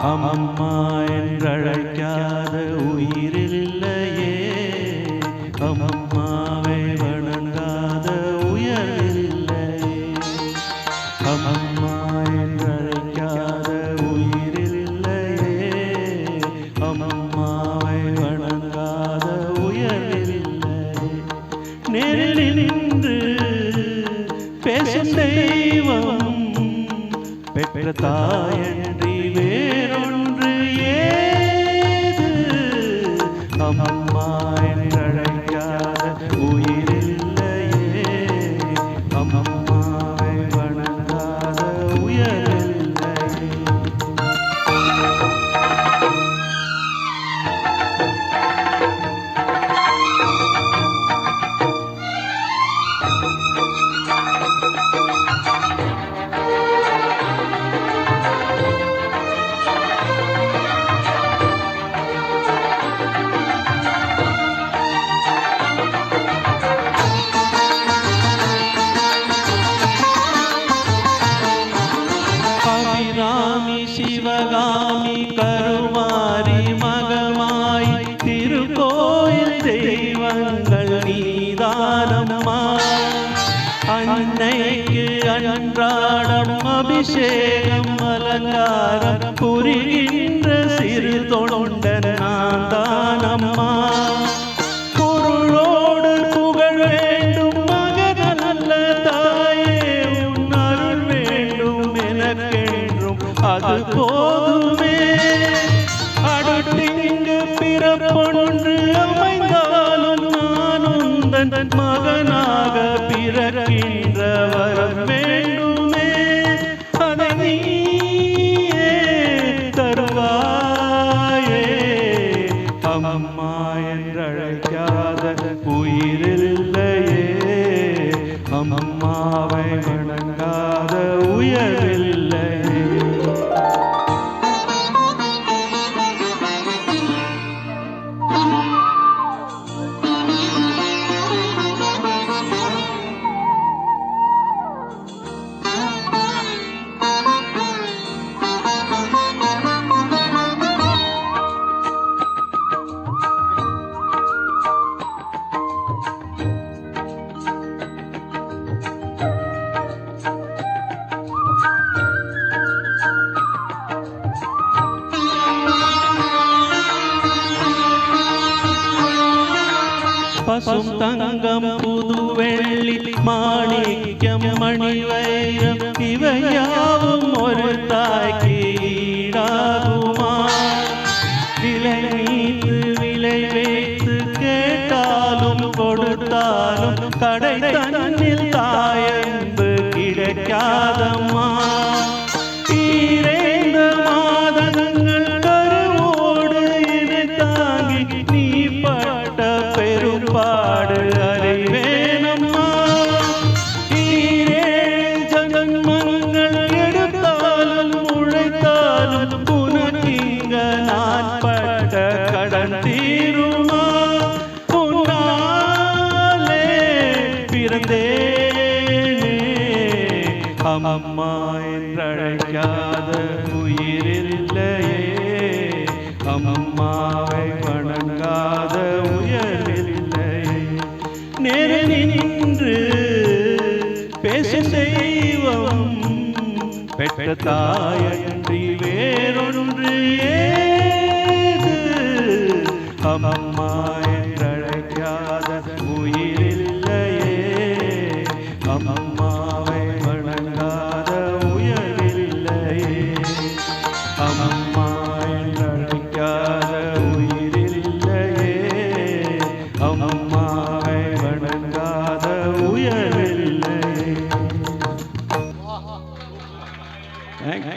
அம்மா என்றழைக்காத உயிரில்லையே, அம்மாவை வணங்காத உயரில்லையே. அம்மா என்றழைக்காத உயிரில்லையே, அம்மாவை வணங்காத உயரில்லையே. நேரில் நின்று பேசும் தெய்வம் பெற்ற தாயன்றி வேறொன்று ஏது? அம்மா என்றழைக்காத உயிரில்லையே, அம்மாவை வணங்காத உயரில்லையே. சிவகாமி கருமாரி மகமாய் திருக்கோயில் தெய்வங்கள் நீதானம்மா. அன்னைக்கு அன்றாடம் அபிஷேகம் அலங்காரம் புரிகின்ற சிறு தொண்டன் நான் தானம்மா. பொருளோடு புகழ் வேண்டும் மகன் அல்ல தாயே, உன் அருள் வேண்டும் எனக்கென்றும் அது போதுமே. அடுத்திங்கு பிறப்பொன்று அமைந்தாலும் நான் உந்தன் மகனாக பிறக்கின்ற வரம் வேண்டுமே. அதை நீயே தருவாயே. அம்மா என்றழைக்காத உயிரில்லையே, அம்மாவை வணங்காத உயரில்லையே. பசும் தங்கம் புது வெள்ளி மாணிக்கம் மணி வைரம் இவையாவும் ஒரு தாய்க்கு ஈடாகுமா? விலை மீது விலை வைத்து கேட்டாலும் கொடுத்தாலும் கடை தன்னில் தாயன்பு கிடைக்காதம்மா. ஈரேந்த மாதங்கள் கருவோடு இதை தாங்கி நீ பட்ட பெரும்பாடு அறிவேனம்மா. ஈரேழு ஜன்மங்கள் எடுத்தாலும் உழைத்தாலும் உனக்கிங்க நான் பட்ட கடன் தீருமா? உன்னாலே பிறந்தேனே, அம்மா என்றழைக்காத உயிரில்லையே, அம்மாவை வணங்காத உயரில்லையே. நேரில் நின்று பேசும் தெய்வம் பெற்ற தாயன்றி வேறொன்று ஏது? அம்மா